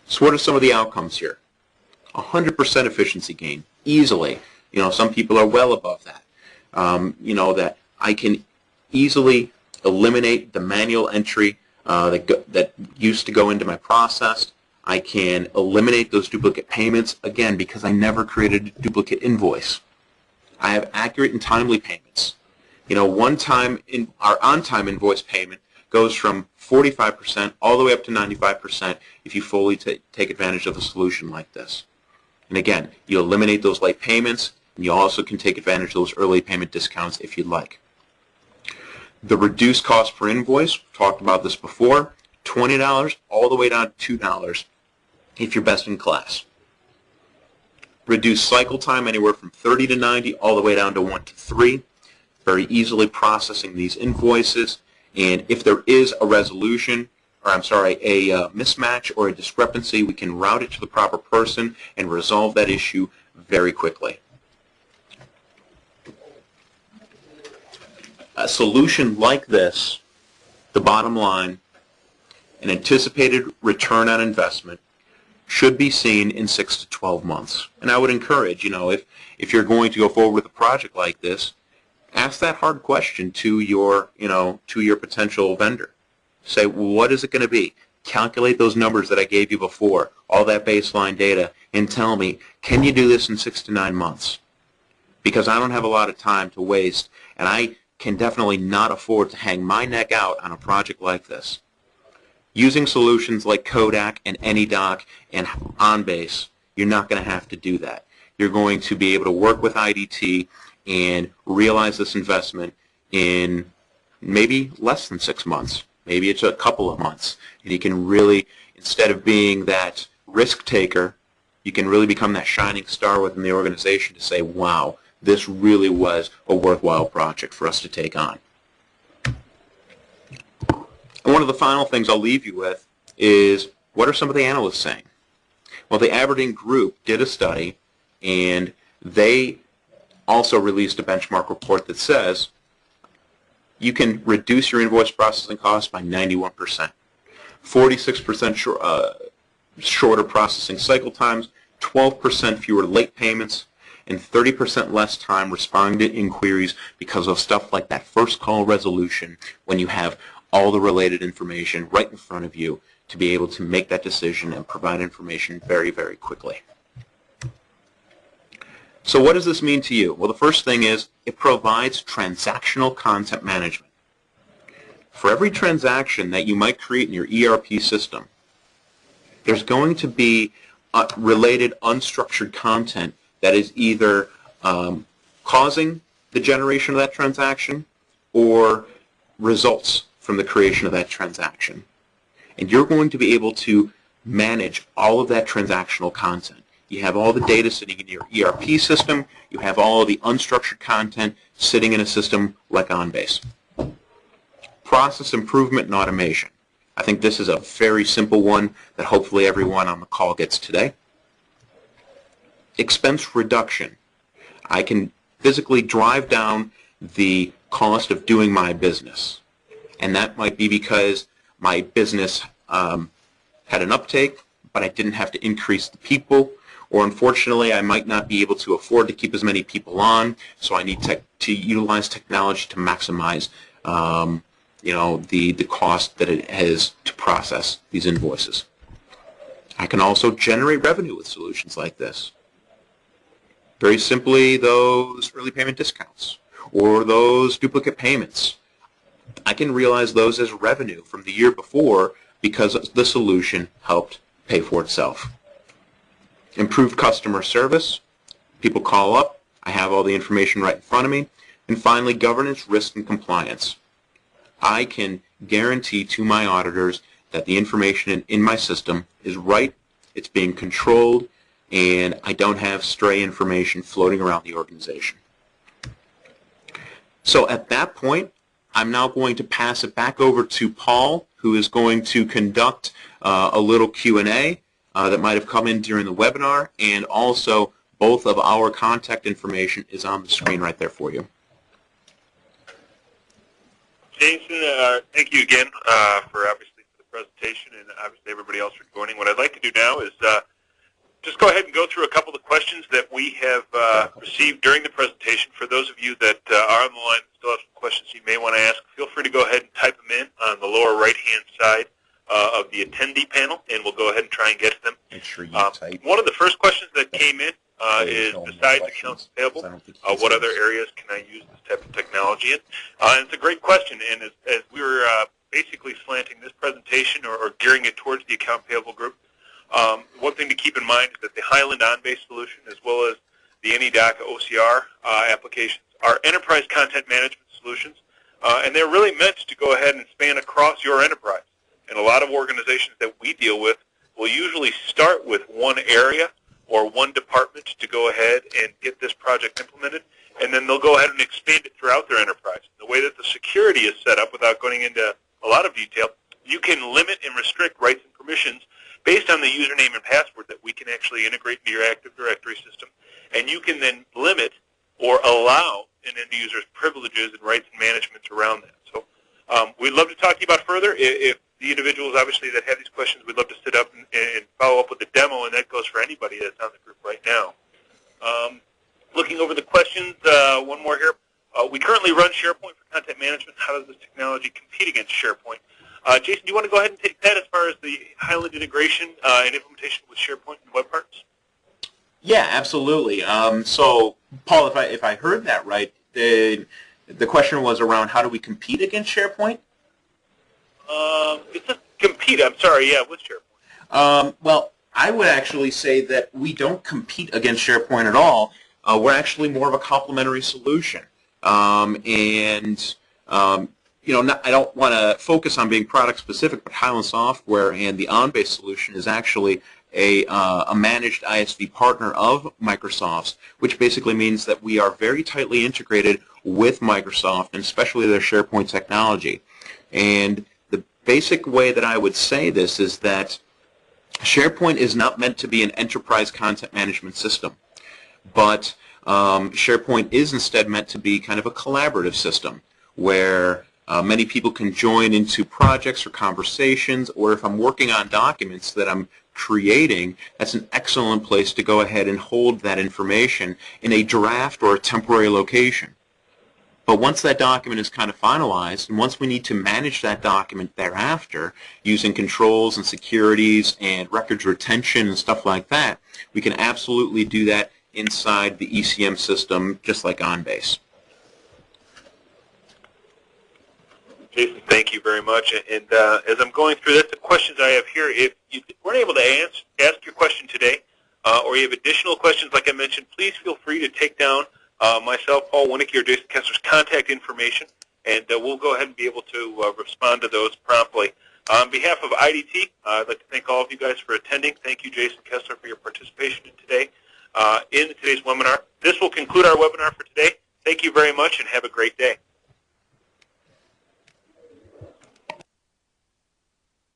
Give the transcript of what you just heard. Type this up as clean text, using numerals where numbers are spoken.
So what are some of the outcomes here? 100% efficiency gain, easily. Some people are well above that. That I can easily eliminate the manual entry that used to go into my process. I can eliminate those duplicate payments, again, because I never created a duplicate invoice. I have accurate and timely payments. Our on-time invoice payment goes from 45% all the way up to 95% if you fully take advantage of a solution like this. And again, you eliminate those late payments, and you also can take advantage of those early payment discounts if you'd like. The reduced cost per invoice, we've talked about this before, $20 all the way down to $2 if you're best in class. Reduced cycle time anywhere from 30 to 90 all the way down to 1 to 3. Very easily processing these invoices. And if there is a resolution, or a mismatch or a discrepancy, we can route it to the proper person and resolve that issue very quickly. A solution like this, the bottom line, an anticipated return on investment, should be seen in 6 to 12 months. And I would encourage, if you're going to go forward with a project like this, ask that hard question to your potential vendor. Say, what is it going to be? Calculate those numbers that I gave you before, all that baseline data, and tell me, can you do this in 6 to 9 months? Because I don't have a lot of time to waste, and I can definitely not afford to hang my neck out on a project like this. Using solutions like Kodak and AnyDoc and OnBase, you're not going to have to do that. You're going to be able to work with IDT and realize this investment in maybe less than 6 months. Maybe it's a couple of months. And you can really, instead of being that risk taker, you can really become that shining star within the organization to say, wow, this really was a worthwhile project for us to take on. And one of the final things I'll leave you with is, what are some of the analysts saying? Well, the Aberdeen Group did a study, and they also released a benchmark report that says you can reduce your invoice processing costs by 91%, 46% shorter processing cycle times, 12% fewer late payments, and 30% less time responding to inquiries because of stuff like that first call resolution when you have all the related information right in front of you to be able to make that decision and provide information very, very quickly. So what does this mean to you? Well, the first thing is it provides transactional content management. For every transaction that you might create in your ERP system, there's going to be related unstructured content that is either causing the generation of that transaction or results from the creation of that transaction. And you're going to be able to manage all of that transactional content. You have all the data sitting in your ERP system. You have all of the unstructured content sitting in a system like OnBase. Process improvement and automation. I think this is a very simple one that hopefully everyone on the call gets today. Expense reduction. I can physically drive down the cost of doing my business. And that might be because my business had an uptake, but I didn't have to increase the people. Or unfortunately, I might not be able to afford to keep as many people on, so I need to utilize technology to maximize the cost that it has to process these invoices. I can also generate revenue with solutions like this. Very simply, those early payment discounts or those duplicate payments. I can realize those as revenue from the year before because the solution helped pay for itself. Improved customer service. People call up. I have all the information right in front of me. And finally, governance, risk, and compliance. I can guarantee to my auditors that the information in my system is right, it's being controlled, and I don't have stray information floating around the organization. So at that point, I'm now going to pass it back over to Paul, who is going to conduct a little Q&A that might have come in during the webinar, and also both of our contact information is on the screen right there for you. Jason, thank you again for obviously for the presentation, and obviously everybody else for joining. What I'd like to do now is just go ahead and go through a couple of questions that we have received during the presentation. For those of you that are on the line and still have some questions you may want to ask, feel free to go ahead and type them in on the lower right-hand side of the attendee panel, and we'll go ahead and try and get to them. Make sure you type. One of the first questions that came in is, besides accounts payable, what other areas can I use this type of technology in? And it's a great question, and as we were basically slanting this presentation or gearing it towards the account payable group, one thing to keep in mind is that the Highland on-base solution, as well as the AnyDoc OCR applications, are enterprise content management solutions, and they're really meant to go ahead and span across your enterprise. And a lot of organizations that we deal with will usually start with one area or one department to go ahead and get this project implemented, and then they'll go ahead and expand it throughout their enterprise. The way that the security is set up, without going into a lot of detail, you can limit and restrict rights and permissions based on the username and password that we can actually integrate into your Active Directory system, and you can then limit or allow an end user's privileges and rights and management around that. So we'd love to talk to you about further. If the individuals, obviously, that have these questions, we'd love to sit up and follow up with a demo, and that goes for anybody that's on the group right now. Looking over the questions, one more here. We currently run SharePoint for content management. How does this technology compete against SharePoint? Jason, do you want to go ahead and take that as far as the Highland integration and implementation with SharePoint and web parts? Yeah, absolutely. So, Paul, if I heard that right, the question was around how do we compete against SharePoint? It's just compete. I'm sorry. Yeah, with SharePoint. Well, I would actually say that we don't compete against SharePoint at all. We're actually more of a complementary solution. You know, I don't want to focus on being product specific, but Highland Software and the OnBase solution is actually a managed ISV partner of Microsoft's, which basically means that we are very tightly integrated with Microsoft, and especially their SharePoint technology. And the basic way that I would say this is that SharePoint is not meant to be an enterprise content management system, but SharePoint is instead meant to be kind of a collaborative system where many people can join into projects or conversations, or if I'm working on documents that I'm creating, that's an excellent place to go ahead and hold that information in a draft or a temporary location. But once that document is kind of finalized, and once we need to manage that document thereafter, using controls and securities and records retention and stuff like that, we can absolutely do that inside the ECM system, just like OnBase. Jason, thank you very much. And as I'm going through this, the questions I have here, if you weren't able to ask your question today, or you have additional questions like I mentioned, please feel free to take down myself, Paul Winnicky, or Jason Kessler's contact information, and we'll go ahead and be able to respond to those promptly. On behalf of IDT, I'd like to thank all of you guys for attending. Thank you, Jason Kessler, for your participation in today's webinar. This will conclude our webinar for today. Thank you very much, and have a great day.